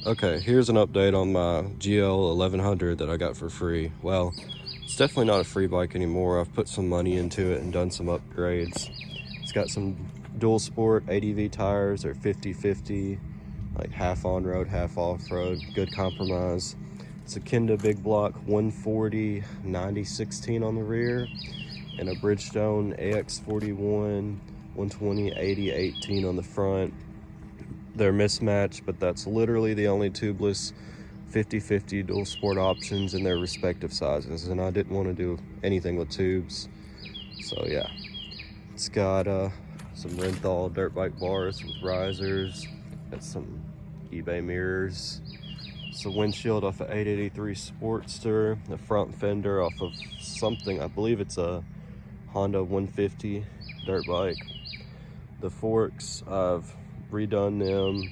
Okay, here's an update on my Gl1100 that I got for free. Well, it's definitely not a free bike anymore. I've put some money into it and done some upgrades. It's got some dual sport ADV tires. They're 50-50, like half on-road, half off-road. Good compromise. It's a Kenda big block 140 90/16 on the rear and a Bridgestone AX41 120 80/18 on the front. They're mismatched, but that's literally the only tubeless 50-50 dual sport options in their respective sizes, and I didn't want to do anything with tubes, so yeah. It's got some Renthal dirt bike bars with risers. Got some eBay mirrors. It's a windshield off of 883 Sportster. The front fender off of something, I believe it's a Honda 150 dirt bike. The forks, I've redone them,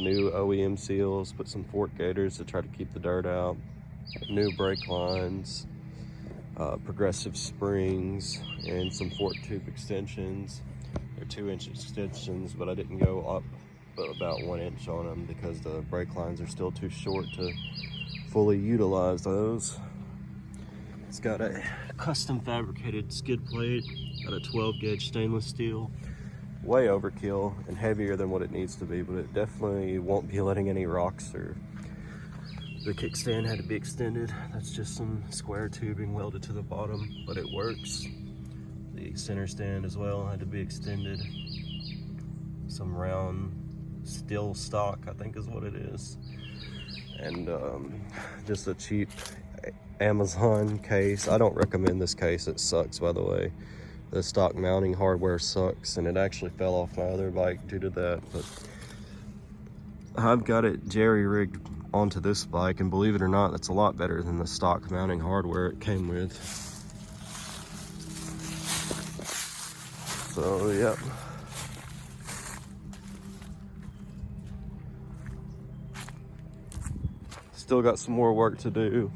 new OEM seals, put some fork gaiters to try to keep the dirt out, new brake lines, progressive springs, and some fork tube extensions. They're 2-inch extensions, but I didn't go up about 1 inch on them because the brake lines are still too short to fully utilize those. It's got a custom fabricated skid plate, got a 12 gauge stainless steel. Way overkill and heavier than what it needs to be, but it definitely won't be letting any rocks, or the kickstand had to be extended. That's just some square tubing welded to the bottom, but it works. The center stand as well had to be extended. Some round steel stock, I think is what it is. And just a cheap Amazon case. I don't recommend this case, it sucks, by the way. The stock mounting hardware sucks, and it actually fell off my other bike due to that, but I've got it jerry-rigged onto this bike, and believe it or not, that's a lot better than the stock mounting hardware it came with. So yeah, still got some more work to do.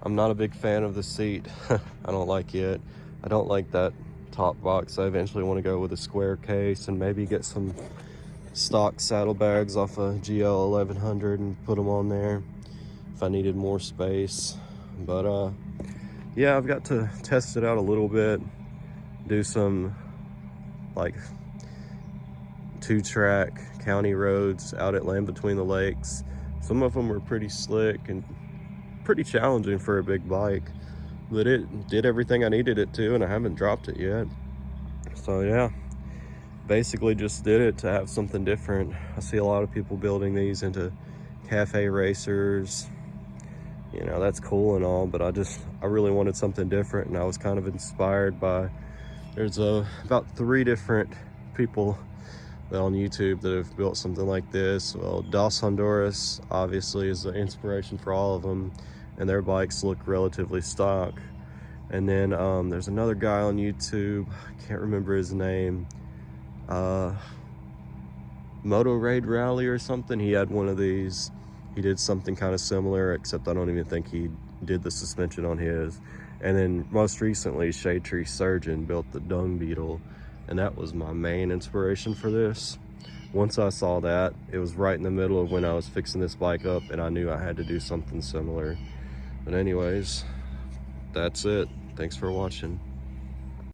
I'm not a big fan of the seat. I don't like it. I don't like that top box. I eventually want to go with a square case and maybe get some stock saddlebags off a Gl1100 and put them on there if I needed more space. But yeah, I've got to test it out a little bit, do some like 2-track county roads out at Land Between the Lakes. Some of them were pretty slick and pretty challenging for a big bike, but it did everything I needed it to, and I haven't dropped it yet. So yeah, basically just did it to have something different. I see a lot of people building these into cafe racers. You know, that's cool and all, but I really wanted something different, and I was kind of inspired by, there's about 3 different people on YouTube that have built something like this. Well, Dos Honduras obviously is the inspiration for all of them, and their bikes look relatively stock. And then there's another guy on YouTube, I can't remember his name, Moto Raid Rally or something. He had one of these. He did something kind of similar, except I don't even think he did the suspension on his. And then most recently, Shade Tree Surgeon built the Dung Beetle, and that was my main inspiration for this. Once I saw that, it was right in the middle of when I was fixing this bike up, and I knew I had to do something similar. But anyways, that's it. Thanks for watching.